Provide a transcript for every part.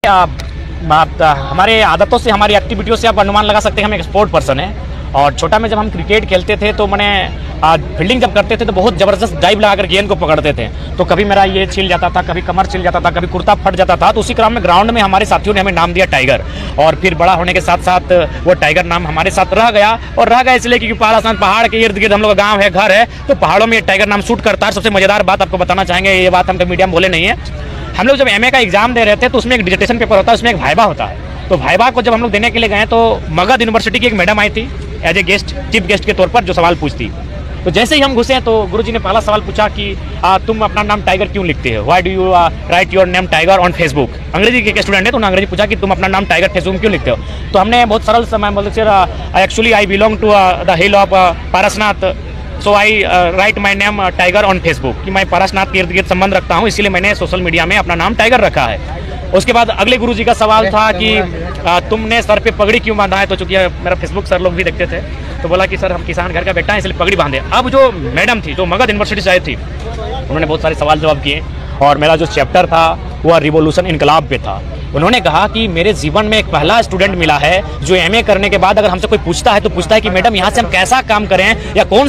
हमारे आदतों से, हमारी एक्टिविटियों से आप अनुमान लगा सकते हैं हम एक स्पोर्ट पर्सन है। और छोटा में जब हम क्रिकेट खेलते थे तो मैंने फील्डिंग जब करते थे तो बहुत ज़बरदस्त डाइव लगाकर गेंद को पकड़ते थे। तो कभी मेरा ये छिल जाता था, कभी कमर छिल जाता था, कभी कुर्ता फट जाता था। तो उसी क्रम में ग्राउंड में हमारे साथियों ने हमें नाम दिया टाइगर। और फिर बड़ा होने के साथ साथ वो टाइगर नाम हमारे साथ रह गया। और रह गया इसलिए क्योंकि पहाड़ के इर्द गिर्द हम लोग का गाँव है, घर है, तो पहाड़ों में ये टाइगर नाम शूट करता है। सबसे मज़ेदार बात आपको बताना चाहेंगे, ये बात हम मीडिया में बोले नहीं है। हम लोग जब एमए का एग्जाम दे रहे थे तो उसमें एक डिसर्टेशन पेपर होता है, उसमें एक वाइवा होता है। तो वाइवा को जब हम लोग देने के लिए गए तो मगध यूनिवर्सिटी की एक मैडम आई थी as a guest, chief guest के तौर पर, जो सवाल पूछती। तो जैसे ही हम घुसे तो गुरुजी ने पहला सवाल पूछा कि तुम अपना नाम टाइगर क्यों लिखते हो, why do you right your name tiger on Facebook. अंग्रेजी के स्टूडेंट है तो उन्होंने अंग्रेजी पूछा कि तुम अपना नाम टाइगर फेसबुक क्यों लिखते हो। तो हमने बहुत सरल समय बोलते sir actually I belong to the hill of Parasnath, so I write my name tiger on Facebook, कि मैं पारसनाथ के इर्द गिर्द संबंध रखता हूँ, इसीलिए मैंने सोशल मीडिया में अपना नाम टाइगर रखा है। उसके बाद अगले गुरुजी का सवाल था कि तुमने सर पे पगड़ी क्यों बांधा है। तो चूंकि मेरा फेसबुक सर लोग भी देखते थे तो बोला कि सर हम किसान घर का बेटा है इसलिए पगड़ी बांधे। अब जो मैडम थी जो मगध यूनिवर्सिटी से आई थी उन्होंने बहुत सारे सवाल जवाब किए और मेरा जो चैप्टर था वह रिवोल्यूशन इनकलाब पे था। उन्होंने कहा कि मेरे जीवन में एक पहला स्टूडेंट मिला है जो एमए करने के बाद अगर हमसे कोई पूछता है तो पूछता है कि मैडम यहाँ से हम कैसा काम करें या कौन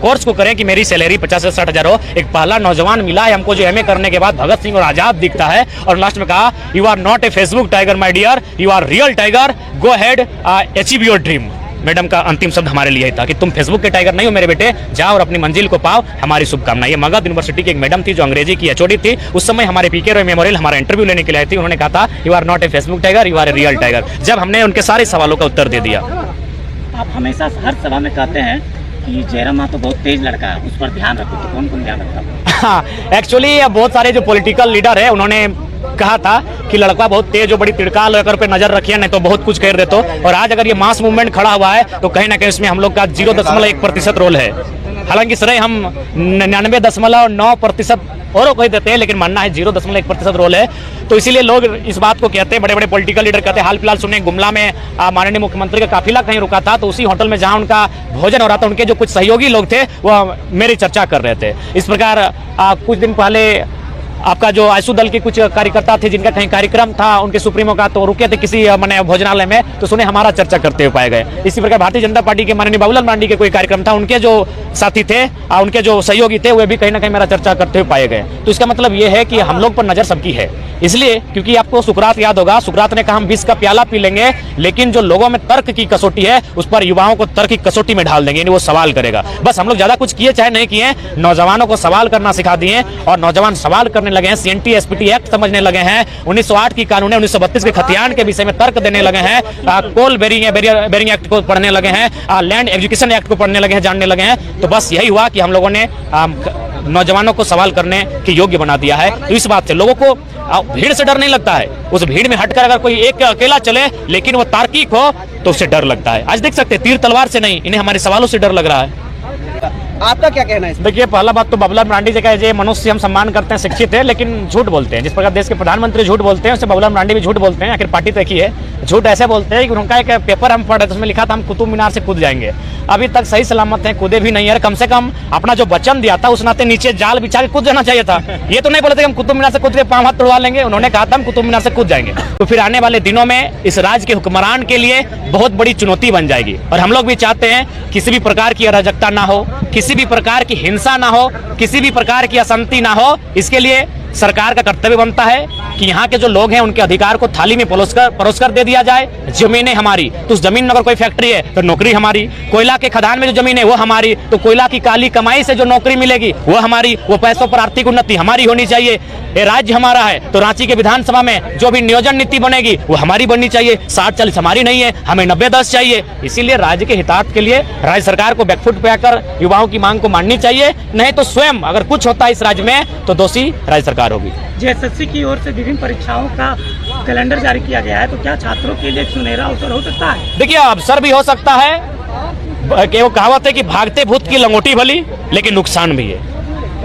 कोर्स को करें कि मेरी सैलरी 50 से 60 हज़ार हो। एक पहला नौजवान मिला है हमको जो एमए करने के बाद भगत सिंह और आजाद दिखता है। और लास्ट में कहा you are not a Facebook tiger my dear, you are real tiger, go ahead achieve your dream. Madam का अंतिम शब्द हमारे लिए था कि तुम फेसबुक के टाइगर नहीं हो मेरे बेटे, जाओ और अपनी मंजिल को पाओ, हमारी शुभकामनाएं। ये मगध यूनिवर्सिटी की एक मैडम थी जो अंग्रेजी की एचओडी थी। उस समय हमारे पीके रॉय मेमोरियल हमारा इंटरव्यू लेने के लिए आई थी। उन्होंने कहा था you are not a Facebook tiger, you are a real tiger. जब हमने उनके सारे सवालों का उत्तर दे दिया। आप हमेशा हर सभा में कहते हैं कि जयराम मातो बहुत तेज लड़का है, उस पर ध्यान रखो, तो कौन कौन ध्यान रखता है? एक्चुअली बहुत सारे जो पॉलिटिकल लीडर है उन्होंने कहा था कि लड़का बहुत तेज हो, बड़ी तिड़काल होकर पे नजर रखिए नहीं तो बहुत कुछ कर देते। और आज अगर ये मास मूवमेंट खड़ा हुआ है तो कहीं ना कहीं इसमें हम लोग का 0.1% रोल है। हालांकि सर हम 99.9% और कह देते हैं, लेकिन मानना है 0.1% रोल है। तो इसीलिए लोग इस बात को कहते हैं, बड़े बड़े पॉलिटिकल लीडर कहते हैं। हाल फिलहाल सुने गुमला में माननीय मुख्यमंत्री का काफिला कहीं रुका था तो उसी होटल में जहां उनका भोजन हो रहा था उनके जो कुछ सहयोगी लोग थे वह मेरी चर्चा कर रहे थे। इस प्रकार कुछ दिन पहले आपका जो आयसू दल के कुछ कार्यकर्ता थे जिनका कहीं कार्यक्रम था उनके सुप्रीमो का, तो रुके थे किसी माने भोजनालय में, तो सुने हमारा चर्चा करते हुए पाए गए। इसी प्रकार भारतीय जनता पार्टी के माननीय बाबूलाल मरांडी के कोई कार्यक्रम था, उनके जो साथी थे उनके जो सहयोगी थे वे भी कहीं ना कहीं मेरा चर्चा करते हुए पाए गए। तो इसका मतलब ये है कि हम लोग पर नजर सबकी है। इसलिए क्योंकि आपको सुकरात याद होगा, सुकरात ने कहा हम विष का प्याला पी लेंगे, लेकिन जो लोगों में तर्क की कसौटी है उस पर युवाओं को तर्क की कसौटी में डाल देंगे, वो सवाल करेगा। बस हम लोग ज्यादा कुछ किए चाहे नहीं किए, नौजवानों को सवाल करना सिखा दिए और नौजवान सवाल करने लगे हैं, सीएनटी एसपीटी एक्ट समझने लगे हैं, 1908 की कानून है, 1932 के खतियान के विषय में तर्क देने लगे हैं, कोल बेरिंग एक्ट को पढ़ने लगे हैं, लैंड एजुकेशन एक्ट को पढ़ने लगे हैं, जानने लगे हैं। तो बस यही हुआ कि हम लोगों ने नौजवानों को सवाल करने के योग्य बना दिया है। तो इस बात से लोगों को भीड़ से डर नहीं लगता है। उस भीड़ में हटकर अगर कोई एक अकेला चले लेकिन वो तार्किक हो तो उससे डर लगता है। आज देख सकते हैं तीर तलवार से नहीं, इन्हें हमारे सवालों से डर लग रहा है। आपका क्या कहना है? देखिए पहला बात तो बाबूलाल मरांडी जी का ये मनुष्य हम सम्मान करते हैं, शिक्षित है, लेकिन झूठ बोलते हैं। जिस प्रकार देश के प्रधानमंत्री झूठ बोलते हैं उससे बाबूलाल मरांडी भी झूठ बोलते हैं। आखिर पार्टी तय की है, झूठ ऐसे बोलते हैं कि उनका एक पेपर हम पढ़े उसमें लिखा था हम कुतुब मीनार से कूद जाएंगे। अभी तक सही सलामत है, कूदे भी नहीं है। कम से कम अपना जो वचन दिया था उस नाते नीचे जाल बिछा के कूद जाना चाहिए था। ये तो नहीं बोले थे हम कुतुब मीनार से कूद के पांव हाथ तोड़वा लेंगे, उन्होंने कहा था हम कुतुब मीनार से कूद जाएंगे। तो फिर आने वाले दिनों में इस राज्य के हुक्मरान के लिए बहुत बड़ी चुनौती बन जाएगी। और हम लोग भी चाहते हैं किसी भी प्रकार की अराजकता ना हो, किसी भी प्रकार की हिंसा ना हो, किसी भी प्रकार की अशांति ना हो। इसके लिए सरकार का कर्तव्य बनता है कि यहाँ के जो लोग हैं उनके अधिकार को थाली में परोसकर दे दिया जाए। जमीनें हमारी तो उस जमीन में अगर कोई फैक्ट्री है तो नौकरी हमारी, कोयला के खदान में जो जमीन है वो हमारी, तो कोयला की काली कमाई से जो नौकरी मिलेगी वो हमारी, वो पैसों पर आर्थिक उन्नति हमारी होनी चाहिए। ये राज्य हमारा है तो रांची के विधानसभा में जो भी नियोजन नीति बनेगी वो हमारी बननी चाहिए। 60-40 हमारी नहीं है, हमें 90-10 चाहिए। इसीलिए राज्य के हितार्थ के लिए राज्य सरकार को बैकफुट पे आकर युवाओं की मांग को माननी चाहिए, नहीं तो स्वयं अगर कुछ होता है इस राज्य में तो दोषी राज्य सरकार होगी। जेएसएससी की ओर से विभिन्न परीक्षाओं का कैलेंडर जारी किया गया है, तो क्या छात्रों के लिए सुनहरा अवसर हो सकता है? देखिए अवसर भी हो सकता है, वो कहावत है कि भागते भूत की लंगोटी भली, लेकिन नुकसान भी है।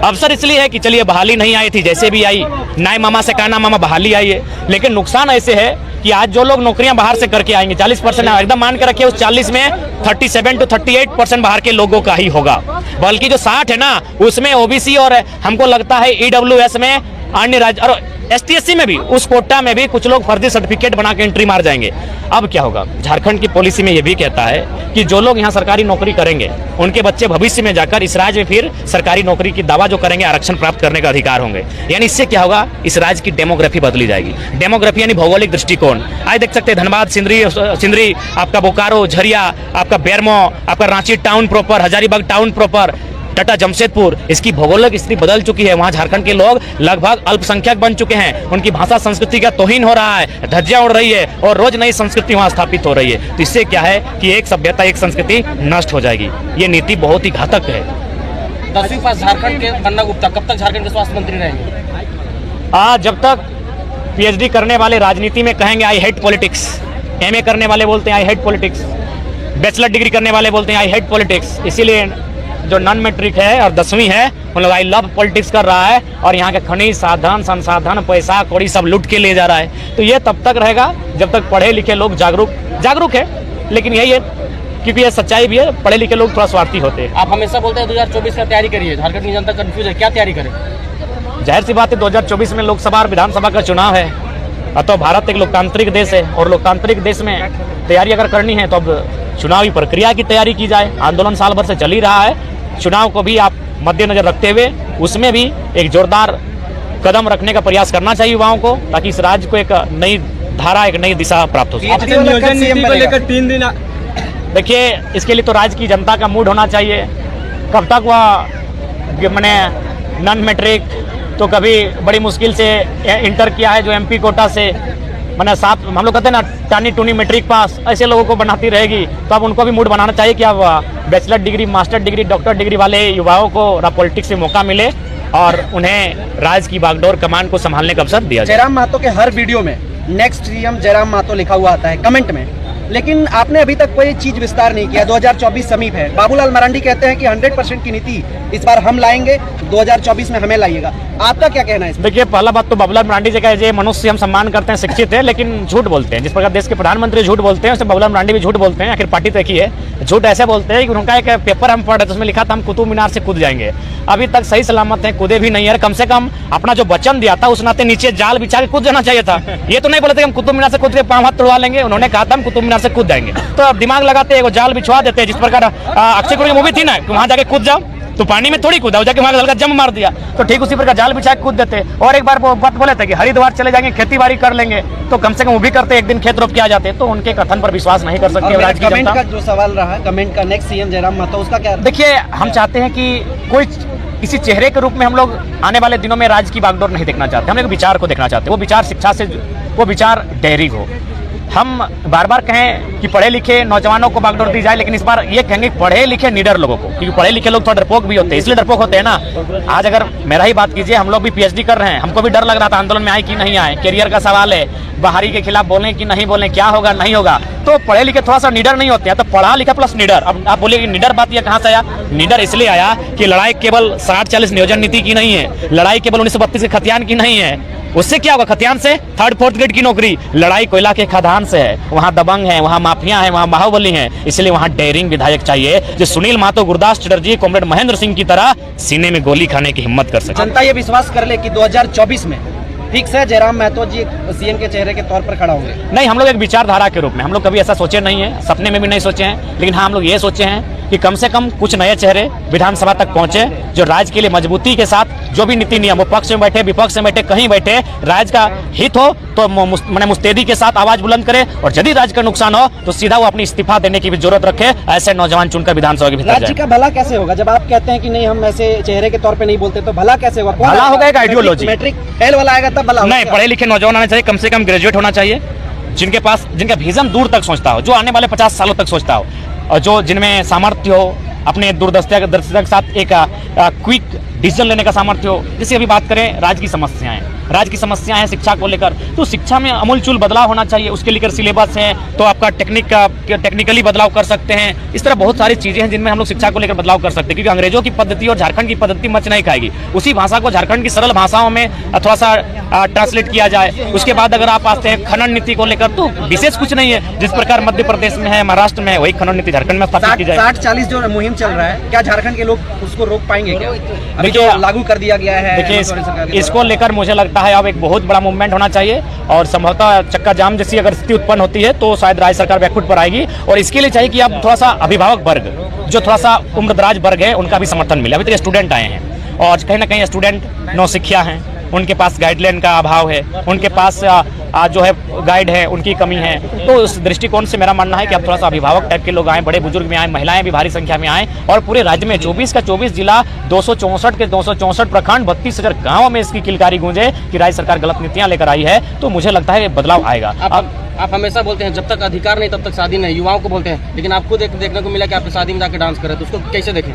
अवसर इसलिए है कि चलिए बहाली नहीं आई थी, जैसे भी आई नाय मामा से काना मामा बहाली आई है, लेकिन नुकसान ऐसे है कि आज जो लोग नौकरियां बाहर से करके आएंगे 40% एकदम मान के रखिए, उस 40 में 37 to 38% बाहर के लोगों का ही होगा। बल्कि जो 60 है ना उसमें ओबीसी और हमको लगता है ईडब्ल्यूएस में अन्य राज्य और ST/SC में भी, उस कोटा में भी कुछ लोग फर्जी सर्टिफिकेट बना के एंट्री मार जाएंगे। अब क्या होगा? झारखंड की पॉलिसी में यह भी कहता है कि जो लोग यहाँ सरकारी नौकरी करेंगे उनके बच्चे भविष्य में जाकर इस राज्य में फिर सरकारी नौकरी की दावा जो करेंगे आरक्षण प्राप्त करने का अधिकार होंगे। यानी इससे क्या होगा? इस राज्य की डेमोग्राफी बदली जाएगी। डेमोग्राफी यानी भौगोलिक दृष्टिकोण। आज देख सकते हैं धनबाद, सिंदरी, आपका बोकारो, झरिया, आपका बेरमो, आपका Ranchi town proper, Hazaribagh town proper, Tata Jamshedpur, इसकी भौगोलिक स्थिति बदल चुकी है। वहां झारखंड के लोग लगभग अल्पसंख्यक बन चुके हैं। उनकी भाषा संस्कृति का तौहीन हो रहा है, धज्जियां उड़ रही है और रोज नई संस्कृति वहां स्थापित हो रही है। तो इससे क्या है कि एक सभ्यता, एक संस्कृति नष्ट हो जाएगी। ये नीति बहुत ही घातक है। 10वीं पास झारखंड के बन्ना गुप्ता कब तक झारखंड के स्वास्थ्य मंत्री रहेंगे? जब तक PhD करने वाले राजनीति में कहेंगे आई हेट पॉलिटिक्स, MA करने वाले बोलते हैं I hate politics, bachelor degree करने वाले बोलते हैं आई हेट पॉलिटिक्स। इसीलिए जो नॉन मैट्रिक है और 10वीं है उन लोग आई लव पॉलिटिक्स कर रहा है और यहाँ के खनिज, साधन, संसाधन, पैसा कौड़ी सब लूट के ले जा रहा है। तो ये तब तक रहेगा जब तक पढ़े लिखे लोग जागरूक है। लेकिन यही है, क्योंकि ये सच्चाई भी है, पढ़े लिखे लोग थोड़ा स्वार्थी होते हैं। आप हमेशा बोलते हैं 2024 का तैयारी करिए, झारखंड की जनता कंफ्यूज है, क्या तैयारी करें? जाहिर सी बात है 2024 में लोकसभा और विधानसभा का चुनाव है। तो भारत एक लोकतांत्रिक देश है और लोकतांत्रिक देश में तैयारी अगर करनी है तो अब चुनावी प्रक्रिया की तैयारी की जाए। आंदोलन साल भर से चल ही रहा है। चुनाव को भी आप मद्देनजर रखते हुए उसमें भी एक जोरदार कदम रखने का प्रयास करना चाहिए युवाओं को, ताकि इस राज्य को एक नई धारा, एक नई दिशा प्राप्त हो सके। नियोजन नीति को लेकर 3 दिन देखिए, इसके लिए तो राज्य की जनता का मूड होना चाहिए। कब तक वह मैंने नॉन मैट्रिक तो कभी बड़ी मुश्किल से इंटर किया है जो MP कोटा से, मैंने साथ हम लोग कहते हैं ना टानी टूनी मैट्रिक पास, ऐसे लोगों को बनाती रहेगी। तो अब उनको भी मूड बनाना चाहिए कि अब bachelor degree, master degree, doctor degree वाले युवाओं को पॉलिटिक्स में मौका मिले और उन्हें राज्य की बागडोर कमान को संभालने का अवसर दिया जाए। जयराम महतो के हर वीडियो में नेक्स्ट CM जयराम महतो लिखा हुआ आता है कमेंट में, लेकिन आपने अभी तक कोई चीज विस्तार नहीं किया। 2024 समीप है, बाबूलाल मरांडी कहते हैं कि 100% की नीति इस बार हम लाएंगे, 2024 में हमें लाइएगा। आपका क्या कहना है इसमें? देखिए, पहला बात तो बाबूलाल मरांडी जी का ये मनुष्य हम सम्मान करते हैं, शिक्षित है, लेकिन झूठ बोलते हैं। जिस प्रकार देश के प्रधानमंत्री झूठ बोलते हैं, उससे बाबूलाल मरांडी भी झूठ बोलते हैं। आखिर पार्टी तक ही है। झूठ ऐसे बोलते हैं कि उनका एक पेपर हम पढ़ रहे थे, उसमें लिखा था हम कुतुब मीनार से कूद जाएंगे। अभी तक सही सलामत है, कूदे भी नहीं है। कम से कम अपना जो वचन दिया था उस नाते नीचे जाल बिछा के कूद जाना चाहिए था। ये तो नहीं बोले थे हम कुतुब मीनार से कूद के पांव हाथ तोड़वा लेंगे। उन्होंने कहा था हम कुतुब मीनार से कूद जाएंगे। तो अब दिमाग लगाते हैं, जाल बिछवा देते हैं। जिस प्रकार अक्षय कुमार की मूवी थी ना कि वहां जाके कूद जाओ, तो पानी में थोड़ी कूदा, जाके वहां हल्का जंप मार दिया। तो ठीक उसी प्रकार जाल बिछा के कूद देते। और एक बार वो बात बोले थे कि हरिद्वार चले जाएंगे, खेती बाड़ी कर लेंगे, तो कम से कम वो भी करते, एक दिन खेत रोप के आ जाते। तो उनके कथन पर विश्वास नहीं कर सकते राज्य की कमेंट जनता। का जो सवाल रहा है, कमेंट का नेक्स्ट CM जयराम महतो, उसका क्या? देखिए, हम चाहते हैं कि कोई किसी चेहरे के रूप में हम लोग आने वाले दिनों में राज्य की बागडोर नहीं देखना चाहते। हम एक विचार को देखना चाहते हैं। वो विचार शिक्षा से, वो विचार डेयरिंग हो। हम बार बार कहें कि पढ़े लिखे नौजवानों को बागडोर दी जाए, लेकिन इस बार ये कहेंगे पढ़े लिखे निडर लोगों को, क्योंकि पढ़े लिखे लोग थोड़ा डरपोक भी होते हैं। इसलिए डरपोक होते हैं ना। आज अगर मेरा ही बात कीजिए, हम लोग भी PhD कर रहे हैं, हमको भी डर लग रहा था आंदोलन में आए कि नहीं आए, कैरियर का सवाल है, बाहरी के खिलाफ बोलें कि नहीं बोलें, क्या होगा नहीं होगा। तो पढ़े लिखे थोड़ा सा निडर नहीं होते हैं। तो पढ़ा लिखा प्लस निडर। अब आप बोलिए कि निडर बात ये कहाँ से आया? निडर इसलिए आया कि लड़ाई केवल 60-40 नियोजन नीति की नहीं है, लड़ाई केवल 1932 के खतियान की नहीं है। उससे क्या होगा? खतियान से 3rd 4th ग्रेड की नौकरी। लड़ाई कोयला के खदान से है। वहाँ दबंग है, वहाँ माफिया है, वहाँ बाहुबली है। इसलिए वहाँ डेयरिंग विधायक चाहिए जो सुनील महतो, गुरदास चटर्जी, कॉमरेड महेंद्र सिंह की तरह सीने में गोली खाने की हिम्मत कर सके। जनता ये विश्वास कर ले कि 2024 में फिक्स है जयराम महतो जी CM के चेहरे के तौर पर खड़ा होंगे? नहीं, हम लोग एक विचारधारा के रूप में हम लोग कभी ऐसा सोचे नहीं है, सपने में भी नहीं सोचे हैं। लेकिन हाँ, हम लोग ये सोचे हैं कि कम से कम कुछ नए चेहरे विधानसभा तक पहुंचे जो राज्य के लिए मजबूती के साथ जो भी नीति नियम, वो पक्ष में बैठे, विपक्ष में बैठे, कहीं बैठे, राज्य का हित हो तो मैंने मुस्तैदी के साथ आवाज बुलंद करे, और यदि राज्य का नुकसान हो तो सीधा वो अपनी इस्तीफा देने की भी जरूरत रखे। ऐसे नौजवान चुनकर विधानसभा के भीतर राज्य जाए। का भला कैसे होगा? जब आप कहते हैं कि नहीं हम ऐसे चेहरे के तौर पे नहीं बोलते, तो भला कैसे होगा? भला होगा एक आइडियोलॉजी। मैट्रिक फेल वाला आएगा तब भला होगा? नहीं, पढ़े लिखे नौजवान आने चाहिए, कम से कम ग्रेजुएट होना चाहिए, जिनका विजन दूर तक सोचता हो, जो आने वाले 50 सालों तक सोचता हो, और जो जिनमें सामर्थ्य हो अपने दूरदर्शिता के साथ एक क्विक डिसीजन लेने का सामर्थ्य हो। जैसे अभी बात करें राज्य की समस्याएं हैं शिक्षा को लेकर, तो शिक्षा में अमूलचूल बदलाव होना चाहिए। उसके लेकर सिलेबस है तो आपका टेक्निकली बदलाव कर सकते हैं। इस तरह बहुत सारी चीजें हैं जिनमें हम लोग शिक्षा को लेकर बदलाव कर सकते हैं, क्योंकि अंग्रेजों की पद्धति और झारखंड की पद्धति मच नहीं खाएगी। उसी भाषा को झारखंड की सरल भाषाओं में थोड़ा सा ट्रांसलेट किया जाए। उसके बाद अगर आप आते हैं खनन नीति को लेकर, तो विशेष कुछ नहीं है। जिस प्रकार मध्य प्रदेश में है, महाराष्ट्र में है, वही खनन नीति झारखंड में स्थापित की जाए। 60-40 जो मुहिम चल रहा है, क्या झारखंड के लोग उसको रोक पाएंगे क्या? अभी जो लागू कर दिया गया है। देखिए, इसको लेकर मुझे लगता लगता है अब एक बहुत बड़ा मूवमेंट होना चाहिए और संभवतः चक्का जाम जैसी अगर स्थिति उत्पन्न होती है तो शायद राज्य सरकार बैकफुट पर आएगी। और इसके लिए चाहिए कि अब थोड़ा सा अभिभावक वर्ग, जो थोड़ा सा उम्रदराज वर्ग है, उनका भी समर्थन मिले। अभी तक स्टूडेंट आए हैं और कहीं ना कहीं स्टूडेंट नौसिखिया हैं, उनके पास गाइडलाइन का अभाव है, उनके पास जो है गाइड है, उनकी कमी है। तो उस दृष्टिकोण से मेरा मानना है कि अब थोड़ा सा अभिभावक टाइप के लोग आए, बड़े बुजुर्ग भी आए, महिलाएं भी भारी संख्या में आए और पूरे राज्य में 24 का 24 जिला, 264 के 264 प्रखंड, 32,000 गाँव में इसकी किलकारी गूंजे कि राज्य सरकार गलत नीतियां लेकर आई है। तो मुझे लगता है बदलाव आएगा। आप हमेशा बोलते हैं जब तक अधिकार नहीं तब तक शादी नहीं, युवाओं को बोलते हैं, लेकिन आपको देखने को मिला कि आप शादी में जाकर डांस करें, तो उसको कैसे देखें?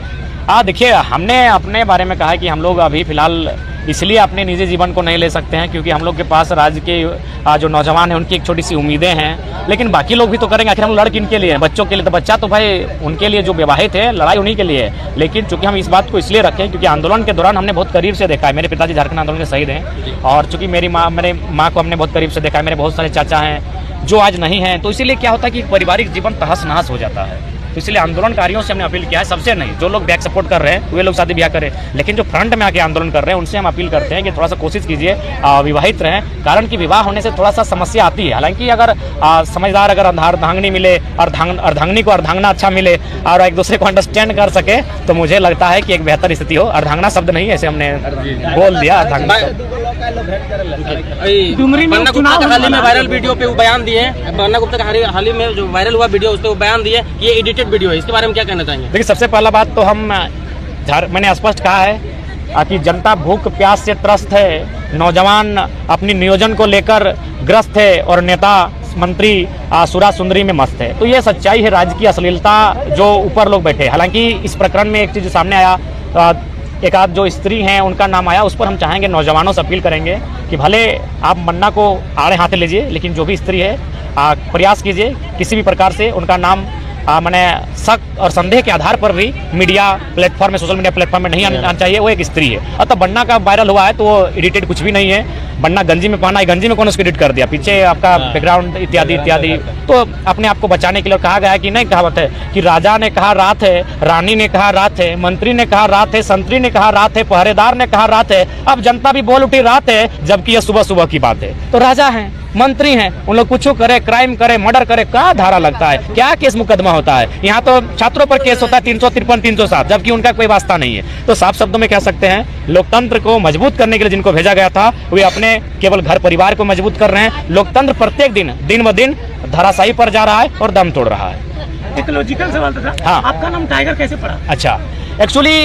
देखिए, हमने अपने बारे में कहा है कि हम लोग अभी फिलहाल इसलिए अपने निजी जीवन को नहीं ले सकते हैं क्योंकि हम लोग के पास राज्य के जो नौजवान हैं उनकी एक छोटी सी उम्मीदें हैं, लेकिन बाकी लोग भी तो करेंगे। आखिर हम लड़ किन के लिए हैं? बच्चों के लिए। तो बच्चा तो भाई उनके लिए जो विवाहित है, लड़ाई उन्हीं के लिए है। लेकिन चूंकि हम इस बात को इसलिए रखें क्योंकि आंदोलन के दौरान हमने बहुत करीब से देखा है। मेरे पिताजी झारखंड आंदोलन के शहीद हैं और चूंकि मेरे माँ को हमने बहुत करीब से देखा है, मेरे बहुत सारे चाचा हैं जो आज नहीं हैं। तो इसीलिए क्या होता है कि पारिवारिक जीवन तहस नहस हो जाता है। तो इसलिए आंदोलनकारियों से हमने अपील किया है, सबसे नहीं, जो लोग बैक सपोर्ट कर रहे हैं वे लोग शादी ब्याह करें, लेकिन जो फ्रंट में आके आंदोलन कर रहे हैं उनसे हम अपील करते हैं कि थोड़ा सा कोशिश कीजिए विवाहित रहें। कारण कि विवाह होने से थोड़ा सा समस्या आती है। हालांकि अगर समझदार अगर अर्धांगिनी मिले, अर्धांगिनी को अर्धांगना अच्छा मिले और एक दूसरे को अंडरस्टैंड कर सके तो मुझे लगता है कि एक बेहतर स्थिति हो। अर्धांगना शब्द नहीं, ऐसे हमने बोल दिया अर्धांगना शब्द। बन्ना गुप्ता का हाल ही में वायरल वीडियो पे वो बयान दिए, बन्ना गुप्ता का हाल ही में जो वायरल हुआ वीडियो उस पर वो बयान दिए, ये एडिटेड वीडियो है, इसके बारे में क्या कहना चाहेंगे? देखिए, सबसे पहला बात तो मैंने स्पष्ट कहा है कि जनता भूख प्यास से त्रस्त है, नौजवान अपनी नियोजन को लेकर ग्रस्त है और नेता मंत्री सुरा सुंदरी में मस्त है। तो ये सच्चाई है, राज्य की अश्लीलता जो ऊपर लोग बैठे। हालांकि इस प्रकरण में एक चीज़ सामने आया, एक आध जो स्त्री हैं उनका नाम आया, उस पर हम चाहेंगे, नौजवानों से अपील करेंगे कि भले आप मन्ना को आड़े हाथे लीजिए, लेकिन जो भी स्त्री है प्रयास कीजिए किसी भी प्रकार से उनका नाम मैंने शक और संदेह के आधार पर भी मीडिया प्लेटफॉर्म में, सोशल मीडिया प्लेटफॉर्म में नहीं आना चाहिए। वो एक स्त्री है। तो बन्ना का वायरल हुआ है तो वो एडिटेड कुछ भी नहीं है। बन्ना गंजी में पहना है, गंजी में कौन उसको एडिट कर दिया? पीछे आपका बैकग्राउंड इत्यादि इत्यादि। तो अपने आप को बचाने के लिए कहा गया है कि नहीं, कहावत है कि राजा ने कहा रात है, रानी ने कहा रात है, मंत्री ने कहा रात है, संतरी ने कहा रात है, पहरेदार ने कहा रात है। अब जनता भी बोल उठी रात है, जबकि यह सुबह सुबह की बात है। तो राजा हैं, मंत्री हैं, उन लोग कुछ करे, क्राइम करे, मर्डर करे, क्या धारा लगता है, क्या केस मुकदमा होता है? यहाँ तो छात्रों पर केस होता है 353, 307, जबकि उनका कोई वास्ता नहीं है। तो साफ शब्दों में कह सकते हैं, लोकतंत्र को मजबूत करने के लिए जिनको भेजा गया था वे अपने केवल घर परिवार को मजबूत कर रहे हैं। लोकतंत्र प्रत्येक दिन ब दिन धराशायी पर जा रहा है और दम तोड़ रहा है। एक लॉजिकल सवाल था। हाँ, आपका नाम टाइगर कैसे पड़ा? अच्छा, एक्चुअली